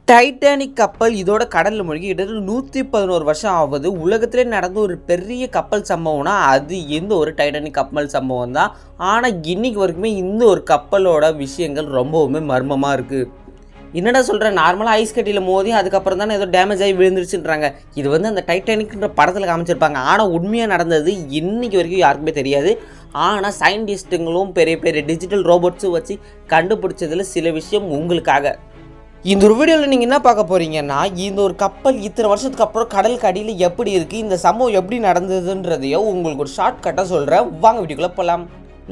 Titanic கப்பல் இதோட கடலில் மூழ்கி கிட்டத்தட்ட 111 வருஷம் ஆகுது. உலகத்திலே நடந்த ஒரு பெரிய கப்பல் சம்பவம்னா அது எந்த ஒரு டைட்டானிக் கப்பல் சம்பவம் தான். ஆனால் இன்னைக்கு வரைக்குமே இந்த ஒரு கப்பலோட விஷயங்கள் ரொம்பவுமே மர்மமாக இருக்குது. என்னடா சொல்கிறேன், நார்மலாக ஐஸ் கட்டியில் மோதி அதுக்கப்புறம் தானே ஏதோ டேமேஜ் ஆகி விழுந்துருச்சுன்றாங்க. இது வந்து அந்த டைட்டானிக்ன்ற படத்தில் காமிச்சிருப்பாங்க. ஆனால் உண்மையாக நடந்தது இன்னைக்கு வரைக்கும் யாருக்குமே தெரியாது. ஆனால் சயின்டிஸ்ட்டுங்களும் பெரிய பெரிய டிஜிட்டல் ரோபோட்ஸும் வச்சு கண்டுபிடிச்சதில் சில விஷயம் உங்களுக்காக. இந்த ஒரு வீடியோவில் நீங்கள் என்ன பார்க்க போகிறீங்கன்னா, இந்த ஒரு கப்பல் இத்தனை வருஷத்துக்கு அப்புறம் கடலுக்கு அடியில் எப்படி இருக்குது, இந்த சம்பவம் எப்படி நடந்ததுன்றதையோ உங்களுக்கு ஒரு ஷார்ட் கட்டாக சொல்கிறேன். வாங்க வீடியோக்குள்ளே போகலாம்.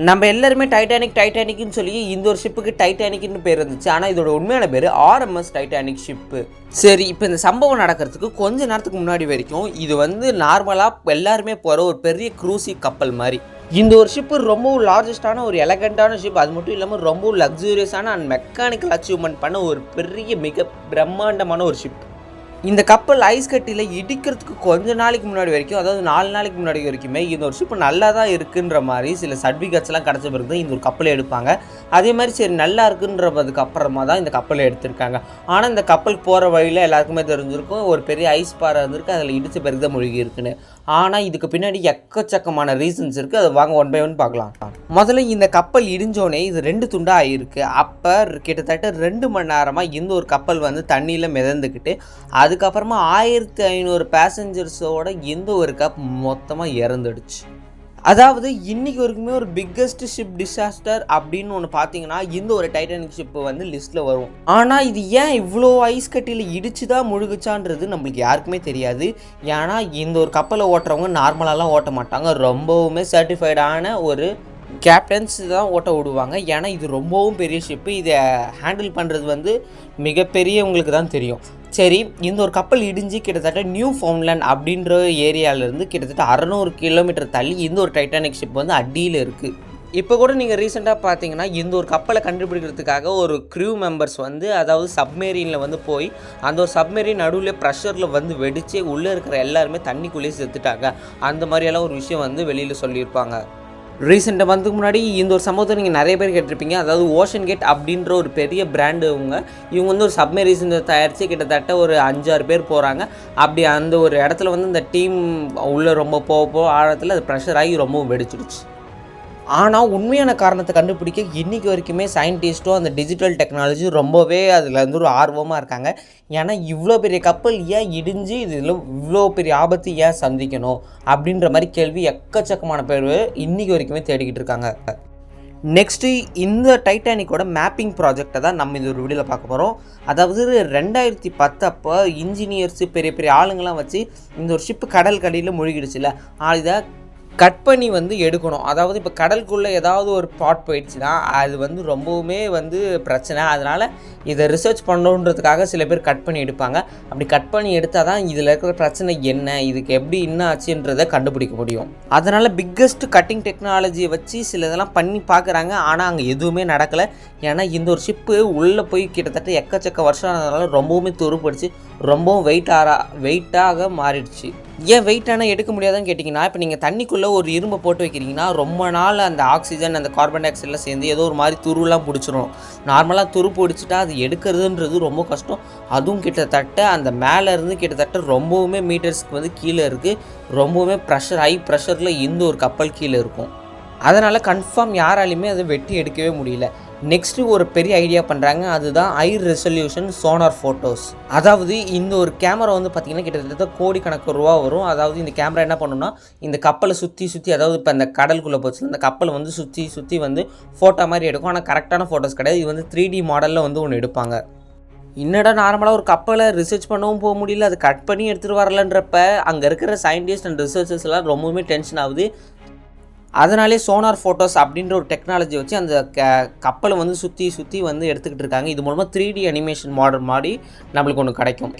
நம்ம எல்லாருமே டைட்டானிக்னு சொல்லி இந்த ஒரு ஷிப்புக்கு டைட்டானிக்னு பேர் இருந்துச்சு. ஆனால் இதோட உண்மையான பேர் RMS டைட்டானிக் ஷிப்பு. சரி, இப்போ இந்த சம்பவம் நடக்கிறதுக்கு கொஞ்ச நேரத்துக்கு முன்னாடி வரைக்கும் இது வந்து நார்மலாக எல்லாருமே போகிற ஒரு பெரிய க்ரூசிவ் கப்பல் மாதிரி. இந்த ஒரு ஷிப்பு ரொம்பவும் லார்ஜஸ்டான ஒரு எலகண்டான ஷிப். அது மட்டும் இல்லாமல் ரொம்பவும் லக்ஸூரியஸான அண்ட் மெக்கானிக்கல் அச்சீவ்மெண்ட் பண்ண ஒரு பெரிய மிக பிரம்மாண்டமான ஒரு ஷிப். இந்த கப்பல் ஐஸ் கட்டியில் இடிக்கிறதுக்கு கொஞ்ச நாளைக்கு முன்னாடி வரைக்கும், அதாவது 4 நாளைக்கு முன்னாடி வரைக்குமே இந்த ஒரு ஷிப் நல்லா தான் இருக்குன்ற மாதிரி சில சர்டிஃபிகேட்ஸ்லாம் கிடச்ச பிறகு தான் இந்த ஒரு கப்பலை எடுப்பாங்க. அதே மாதிரி சரி நல்லா இருக்குன்றதுக்கு அப்புறமா தான் இந்த கப்பலை எடுத்திருக்காங்க. ஆனால் இந்த கப்பல் போகிற வழியில் எல்லாருக்குமே தெரிஞ்சிருக்கும் ஒரு பெரிய ஐஸ் பாறை இருந்திருக்கு, அதில் இடித்த பிறகு தான் மூழ்கி இருக்குன்னு. ஆனால் இதுக்கு பின்னாடி எக்கச்சக்கமான ரீசன்ஸ் இருக்குது. அதை வாங்க ஒன் பை ஒன் பார்க்கலாம். முதல்ல இந்த கப்பல் இடிஞ்சோடனே இது 2 துண்டாக ஆகிருக்கு. அப்போ கிட்டத்தட்ட 2 மணி நேரமாக இந்த ஒரு கப்பல் வந்து தண்ணியில் மிதந்துக்கிட்டு அதுக்கப்புறமா 1500 பேசஞ்சர்ஸோட இந்த ஒரு கப் மொத்தமாக இறந்துடுச்சு. அதாவது இன்றைக்கி வரைக்குமே ஒரு பிக்கஸ்ட் ஷிப் டிசாஸ்டர் அப்படின்னு ஒன்று பார்த்தீங்கன்னா இந்த ஒரு டைட்டானிக் ஷிப்பு வந்து லிஸ்ட்டில் வரும். ஆனால் இது ஏன் இவ்வளோ ஐஸ் கட்டியில் இடிச்சு தான் முழுகுச்சான்றது நம்மளுக்கு யாருக்குமே தெரியாது. ஏன்னா இந்த ஒரு கப்பலை ஓட்டுறவங்க நார்மலாலாம் ஓட்ட மாட்டாங்க. ரொம்பவுமே சர்டிஃபைடான ஒரு கேப்டன்ஸ் தான் ஓட்ட விடுவாங்க. ஏன்னா இது ரொம்பவும் பெரிய ஷிப்பு. இதை ஹேண்டில் பண்ணுறது வந்து மிகப்பெரியவங்களுக்கு தான் தெரியும். சரி, இந்த ஒரு கப்பல் இடிஞ்சு கிட்டத்தட்ட நியூ ஃபவுண்ட்லேண்ட் அப்படின்ற ஏரியாவிலேருந்து கிட்டத்தட்ட 600 கிலோமீட்டர் தள்ளி இந்த ஒரு டைட்டானிக் ஷிப் வந்து அடியில் இருக்குது. இப்போ கூட நீங்கள் ரீசெண்டாக பார்த்தீங்கன்னா இந்த ஒரு கப்பலை கண்டுபிடிக்கிறதுக்காக ஒரு க்ரூ மெம்பர்ஸ் வந்து, அதாவது சப்மெரீனில் வந்து போய் அந்த ஒரு சப்மெரீன் நடுவில் ப்ரெஷரில் வந்து வெடித்து உள்ளே இருக்கிற எல்லாருமே தண்ணிக்குள்ளேயே செத்துட்டாங்க. அந்த மாதிரியெல்லாம் ஒரு விஷயம் வந்து வெளியில் சொல்லியிருப்பாங்க. ரீசெண்டாக மந்த்துக்கு முன்னாடி இந்த ஒரு சம்பவத்தை நீங்கள் நிறைய பேர் கேட்டிருப்பீங்க. அதாவது ஓஷன் கேட் அப்படின்ற ஒரு பெரிய பிராண்டு இவங்க வந்து ஒரு சப்மெரீன் தயாரித்து கிட்டத்தட்ட ஒரு 5-6 பேர் போகிறாங்க. அப்படி அந்த ஒரு இடத்துல வந்து இந்த டீம் உள்ளே ரொம்ப போக ஆழத்தில் அது ப்ரெஷர் ஆகி ரொம்பவும் வெடிச்சிடுச்சு. ஆனால் உண்மையான காரணத்தை கண்டுபிடிக்க இன்றைக்கி வரைக்குமே சயின்டிஸ்ட்டும் அந்த டிஜிட்டல் டெக்னாலஜி ரொம்பவே அதில் வந்து ஒரு ஆர்வமாக இருக்காங்க. ஏன்னா இவ்வளோ பெரிய கப்பல் ஏன் இடிஞ்சு இதில் இவ்வளோ பெரிய ஆபத்து ஏன் சந்திக்கணும் அப்படின்ற மாதிரி கேள்வி எக்கச்சக்கமான பேர் இன்றைக்கி வரைக்குமே தேடிக்கிட்டு இருக்காங்க. நெக்ஸ்ட்டு இந்த டைட்டானிக்கோட மேப்பிங் ப்ராஜெக்டை தான் நம்ம இந்த ஒரு வீடியோவில் பார்க்க போகிறோம். அதாவது 2010 அப்போ இன்ஜினியர்ஸு பெரிய பெரிய ஆளுங்கள்லாம் வச்சு இந்த ஒரு ஷிப்பு கடல் கடியில் மூழ்கிடுச்சுல, இதை கட் பண்ணி வந்து எடுக்கணும். அதாவது இப்போ கடலுக்குள்ளே ஏதாவது ஒரு பாட் போயிடுச்சுன்னா அது வந்து ரொம்பவுமே வந்து பிரச்சனை. அதனால் இதை ரிசர்ச் பண்ணணுன்றதுக்காக சில பேர் கட் பண்ணி எடுப்பாங்க. அப்படி கட் பண்ணி எடுத்தால் தான் இதில் இருக்கிற பிரச்சனை என்ன, இதுக்கு எப்படி என்ன ஆச்சுன்றதை கண்டுபிடிக்க முடியும். அதனால் பிக்கஸ்ட் கட்டிங் டெக்னாலஜியை வச்சு சில இதெல்லாம் பண்ணி பார்க்குறாங்க. ஆனால் அங்கே எதுவுமே நடக்கலை. ஏன்னா இந்த ஒரு ஷிப்பு உள்ளே போய் கிட்டத்தட்ட எக்கச்சக்க வருஷம் ஆனதுனால ரொம்பவுமே துருப்பிடிச்சு ரொம்பவும் வெயிட்டாக மாறிடுச்சு. ஏன் வெயிட்டான எடுக்க முடியாதுன்னு கேட்டிங்கன்னா, இப்போ நீங்கள் தண்ணிக்குள்ளே ஒரு இரும்பை போட்டு வைக்கிறீங்கன்னா ரொம்ப நாள் அந்த ஆக்சிஜன் அந்த கார்பன் டை ஆக்சைடெலாம் சேர்ந்து ஏதோ ஒரு மாதிரி துருலாம் பிடிச்சிரும். நார்மலாக துரு பிடிச்சிட்டா அது எடுக்கிறதுன்றது ரொம்ப கஷ்டம். அதுவும் கிட்டத்தட்ட அந்த மேலேருந்து கிட்டத்தட்ட ரொம்பவுமே மீட்டர்ஸ்க்கு வந்து கீழே இருக்குது. ரொம்பவுமே ஹை ப்ரெஷரில் இந்த ஒரு கப்பல் கீழே இருக்கும். அதனால் கன்ஃபார்ம் யாராலையுமே அதை வெட்டி எடுக்கவே முடியல. நெக்ஸ்ட்டு ஒரு பெரிய ஐடியா பண்ணுறாங்க. அதுதான் ஹை ரெசல்யூஷன் சோனார் ஃபோட்டோஸ். அதாவது இந்த ஒரு கேமரா வந்து பார்த்திங்கன்னா கிட்டத்தட்ட கோடிக்கணக்கு ரூபா வரும். அதாவது இந்த கேமரா என்ன பண்ணணும்னா இந்த கப்பலை சுற்றி அதாவது இப்போ இந்த கடலுக்குள்ளே போச்சு இந்த கப்பலை வந்து சுற்றி வந்து ஃபோட்டோ மாதிரி எடுக்கும். ஆனால் கரெக்டான ஃபோட்டோஸ் கிடையாது. இது வந்து 3D மாடலில் வந்து ஒன்று எடுப்பாங்க. என்னடா நார்மலாக ஒரு கப்பலை ரிசர்ச் பண்ணவும் போக முடியல, அது கட் பண்ணி எடுத்துகிட்டு வரலன்றப்ப அங்கே இருக்கிற சயின்டிஸ்ட் அண்ட் ரிசர்ச்சர்ஸ் எல்லாம் ரொம்பவுமே டென்ஷன் ஆகுது. அதனாலே சோனார் ஃபோட்டோஸ் அப்படின்ற ஒரு டெக்னாலஜி வச்சு அந்த கப்பலை வந்து சுற்றி வந்து எடுத்துக்கிட்டு இருக்காங்க. இது மூலமாக 3D அனிமேஷன் மாடல் மாதிரி நம்மளுக்கு ஒன்று கிடைக்கும்.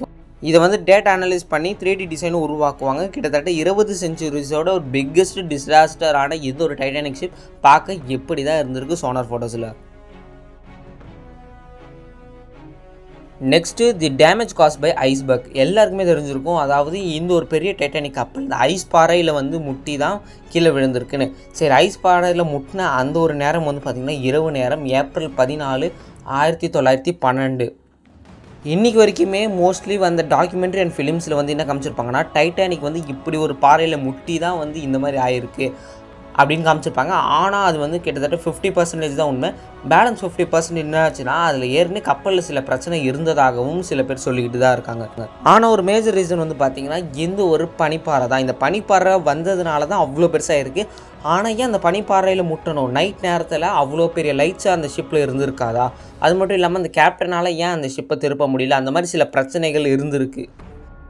இதை வந்து டேட்டா அனலைஸ் பண்ணி 3D டிசைனும் உருவாக்குவாங்க. கிட்டத்தட்ட 20 செஞ்சுரிஸோட ஒரு பிக்கஸ்ட் டிசாஸ்டரான இது ஒரு டைட்டானிக் ஷிப் பார்க்க எப்படி தான் இருந்திருக்கு சோனார் ஃபோட்டோஸில். Next the damage caused by iceberg. எல்லாருக்குமே தெரிஞ்சிருக்கும். அதாவது இந்த ஒரு பெரிய டைட்டானிக் கப்பல் இந்த ஐஸ் பாறையில் வந்து முட்டி தான் கீழே விழுந்திருக்குன்னு. சரி, ஐஸ் பாறையில் முட்டின அந்த ஒரு நேரம் வந்து பார்த்திங்கன்னா இரவு நேரம் ஏப்ரல் 14, 1912. இன்றைக்கி வரைக்குமே மோஸ்ட்லி அந்த டாக்குமெண்ட்ரி அண்ட் ஃபிலிம்ஸில் வந்து என்ன காமிச்சிருப்பாங்கன்னா, டைட்டானிக் வந்து இப்படி ஒரு பாறையில் முட்டி தான் வந்து இந்த மாதிரி ஆயிருக்கு அப்படின்னு காமிச்சிருப்பாங்க. ஆனால் அது வந்து கிட்டத்தட்ட 50% தான் உண்மை. பேலன்ஸ் 50% என்ன ஆச்சுன்னா, அதில் ஏற்கனவே கப்பலில் சில பிரச்சனை இருந்ததாகவும் சில பேர் சொல்லிக்கிட்டு தான் இருக்காங்க. ஆனால் ஒரு மேஜர் ரீசன் வந்து பார்த்திங்கன்னா, இந்த ஒரு பனிப்பாறை தான். இந்த பனிப்பாறை வந்ததுனால தான் அவ்வளோ பெருசாக இருக்குது. ஆனால் ஏன் அந்த பனிப்பாறையில் முட்டணும்? நைட் நேரத்தில் அவ்வளோ பெரிய லைட்ஸாக அந்த ஷிப்பில் இருந்திருக்காதா? அது மட்டும் இல்லாமல் அந்த கேப்டனால் ஏன் அந்த ஷிப்பை திருப்ப முடியல? அந்த மாதிரி சில பிரச்சனைகள் இருந்திருக்கு.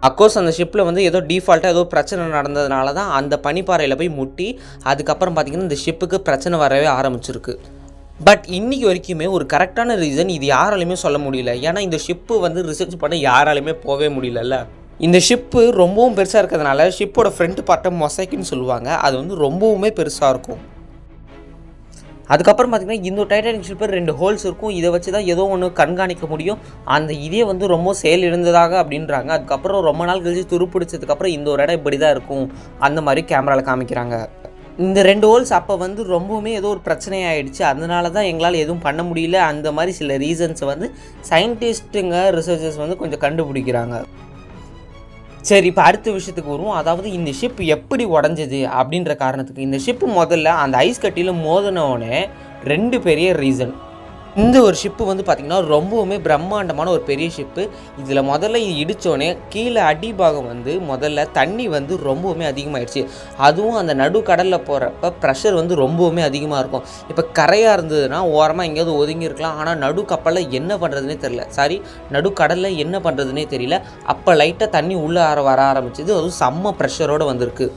அஃப்கோர்ஸ் அந்த ஷிப்பில் வந்து ஏதோ டீஃபால்ட்டாக ஏதோ பிரச்சனை நடந்ததுனால தான் அந்த பனிப்பாறையில் போய் முட்டி அதுக்கப்புறம் பார்த்திங்கன்னா இந்த ஷிப்புக்கு பிரச்சனை வரவே ஆரம்பிச்சிருக்கு. பட் இன்றைக்கி வரைக்குமே ஒரு கரெக்டான ரீசன் இது யாராலையுமே சொல்ல முடியல. ஏன்னா இந்த ஷிப்பு வந்து ரிசர்ச் பண்ண யாராலையுமே போகவே முடியலல்ல. இந்த ஷிப்பு ரொம்பவும் பெருசாக இருக்கிறதுனால ஷிப்போட ஃப்ரண்ட் பார்ட்டை மொசைக்குன்னு சொல்லுவாங்க. அது வந்து ரொம்பவுமே பெருசாக இருக்கும். அதுக்கப்புறம் பார்த்திங்கன்னா இந்த டைட்டானிக் ஷிப்பில் 2 ஹோல்ஸ் இருக்கும். இதை வச்சு தான் ஏதோ ஒன்று கண்காணிக்க முடியும். அந்த இதே வந்து ரொம்ப செயல் இருந்ததாக அப்படின்றாங்க. அதுக்கப்புறம் ரொம்ப நாள் கழிச்சு துருப்பிடிச்சதுக்கப்புறம் இந்த ஒரு இடம் இப்படி தான் இருக்கும் அந்த மாதிரி கேமராவில் காமிக்கிறாங்க. இந்த 2 ஹோல்ஸ் அப்போ வந்து ரொம்பவுமே ஏதோ ஒரு பிரச்சனையாகிடுச்சு. அதனால தான் எங்களால் எதுவும் பண்ண முடியல. அந்த மாதிரி சில ரீசன்ஸை வந்து சயின்டிஸ்ட்டுங்க ரிசர்ச்சர்ஸ் வந்து கொஞ்சம் கண்டுபிடிக்கிறாங்க. சரி, இப்போ அடுத்த விஷயத்துக்கு வருவோம். அதாவது இந்த ஷிப் எப்படி உடஞ்சது அப்படின்ற காரணத்துக்கு. இந்த ஷிப்பு முதல்ல அந்த ஐஸ் கட்டியில் மோதினோடனே 2 பெரிய ரீசன். இந்த ஒரு ஷிப்பு வந்து பார்த்திங்கன்னா ரொம்பவுமே பிரம்மாண்டமான ஒரு பெரிய ஷிப்பு. இதில் முதல்ல இது இடித்தோடனே கீழே அடிபாகம் வந்து முதல்ல தண்ணி வந்து ரொம்பவுமே அதிகமாகிடுச்சு. அதுவும் அந்த நடு கடலில் போகிறப்ப ப்ரெஷர் வந்து ரொம்பவுமே அதிகமாக இருக்கும். இப்போ கரையாக இருந்ததுன்னா ஓரமாக எங்கேயாவது ஒதுங்கி இருக்கலாம். ஆனால் நடு கப்பலில் என்ன பண்ணுறதுனே தெரியல. நடு கடலில் என்ன பண்ணுறதுனே தெரியல. அப்போ லைட்டாக தண்ணி உள்ளே வர ஆரம்பிச்சிது. அதுவும் செம்ம ப்ரெஷரோடு வந்திருக்கு.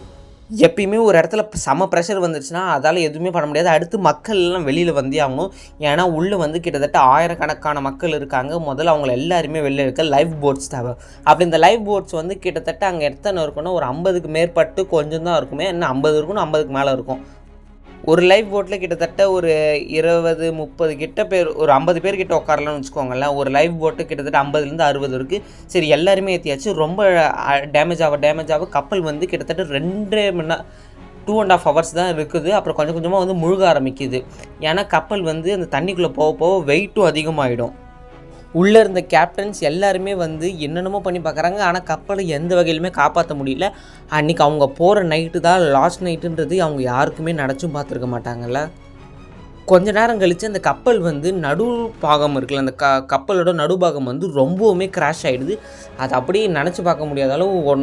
எப்பயுமே ஒரு இடத்துல செம ப்ரெஷர் வந்துருச்சுன்னா அதால் எதுவுமே பண்ண முடியாது. அடுத்து மக்கள் எல்லாம் வெளியில் வந்தே ஆகணும். ஏன்னா உள்ளே வந்து கிட்டத்தட்ட ஆயிரக்கணக்கான மக்கள் இருக்காங்க. முதல்ல அவங்கள எல்லாருமே வெளில இருக்க லைஃப் போட்ஸ் தேவை. அப்படி இந்த லைஃப் போட்ஸ் வந்து கிட்டத்தட்ட அங்கே எத்தனை இருக்குன்னா ஒரு 50க்கு மேற்பட்டு கொஞ்சம் தான் இருக்குமே. இன்னும் 50 இருக்கணும், 50க்கு மேலே இருக்கும். ஒரு லைஃப் போட்டில் கிட்டத்தட்ட ஒரு 20-30 கிட்ட பேர், ஒரு 50 பேர் கிட்ட உட்காரலாம்னு வச்சுக்கோங்களேன். ஒரு லைஃப் போட்டு கிட்டத்தட்ட 50லேருந்து 60 இருக்குது. சரி, எல்லாருமே ஏற்றியாச்சு. ரொம்ப டேமேஜ் ஆக கப்பல் வந்து கிட்டத்தட்ட 2 மணி நேரம் 2.5 ஹவர்ஸ் தான் இருக்குது. அப்புறம் கொஞ்சம் கொஞ்சமாக வந்து முழுக ஆரம்பிக்குது. ஏன்னா கப்பல் வந்து அந்த தண்ணிக்குள்ளே போக போக வெயிட்டும் அதிகமாகிடும். உள்ளே இருந்த கேப்டன்ஸ் எல்லாருமே வந்து என்னென்னமோ பண்ணி பார்க்குறாங்க. ஆனால் கப்பலை எந்த வகையிலுமே காப்பாற்ற முடியல. அன்றைக்கி அவங்க போகிற நைட்டு தான் லாஸ்ட் நைட்டுன்றது அவங்க யாருக்குமே நினச்சும் பார்த்துருக்க மாட்டாங்கல்ல. கொஞ்ச நேரம் கழித்து அந்த கப்பல் வந்து நடுபாகம் இருக்குல்ல, அந்த கப்பலோட நடுபாகம் வந்து ரொம்பவுமே கிராஷ் ஆகிடுது. அது அப்படியே நினச்சி பார்க்க முடியாத அளவு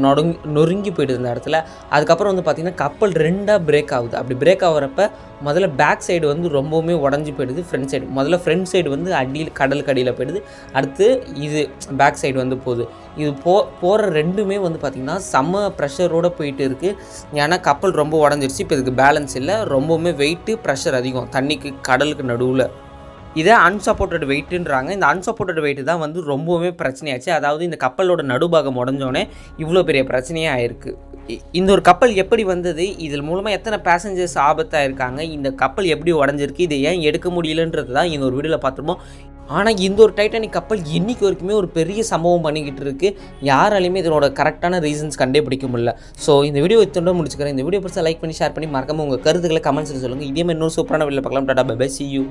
நொறுங்கி போயிடுது அந்த இடத்துல. அதுக்கப்புறம் வந்து பார்த்திங்கன்னா கப்பல் 2ஆக பிரேக் ஆகுது. அப்படி பிரேக் ஆகிறப்ப முதல்ல பேக் சைடு வந்து ரொம்பவுமே உடஞ்சி போயிடுது. முதல்ல ஃப்ரண்ட் சைடு வந்து கடலுக்கு அடியில் போயிடுது. அடுத்து இது பேக் சைடு வந்து போகுது. இது போகிற 2மே வந்து பார்த்திங்கன்னா செம்ம ப்ரெஷரோடு போயிட்டு இருக்குது. ஏன்னா கப்பல் ரொம்ப உடஞ்சிருச்சு. இப்போ இதுக்கு பேலன்ஸ் இல்லை. ரொம்பவுமே வெயிட்டு, ப்ரெஷர் அதிகம் தண்ணிக்கு, கடலுக்கு நடுவில். இதை அன்சப்போர்ட்டட் வெயிட்டுன்றாங்க. இந்த அன்சப்போர்ட்டட் வெயிட்டு தான் வந்து ரொம்பவுமே பிரச்சனையாச்சு. அதாவது இந்த கப்பலோட நடுபாகம் உடஞ்சோடனே இவ்வளோ பெரிய பிரச்சனையே ஆயிருக்கு. இந்த ஒரு கப்பல் எப்படி வந்தது, இதில் மூலமாக எத்தனை பேசஞ்சர்ஸ் ஆபத்தாக இருக்காங்க, இந்த கப்பல் எப்படி உடஞ்சிருக்கு, இதை ஏன் எடுக்க முடியலன்றது தான் இந்த ஒரு வீடியோவில் பார்த்துருப்போம். ஆனால் இந்த ஒரு டைட்டானிக் கப்பல் இன்றைக்கி வரைக்குமே ஒரு பெரிய சம்பவம் பண்ணிக்கிட்டு இருக்குது. யாராலையுமே இதனோட கரெக்டான ரீசன்ஸ் கண்டுபிடிக்க முடியல. ஸோ இந்த வீடியோ இத்தோட முடிச்சுக்கிறேன். இந்த வீடியோ பிடிச்சா லைக் பண்ணி ஷேர் பண்ணி மறக்காமல் உங்கள் கருத்துக்களை கமெண்ட்ஸில் சொல்லுங்கள். இதே மாதிரி இன்னொரு சூப்பரான வீடியோவில் பார்க்கலாம். டாடா பை பை, see you.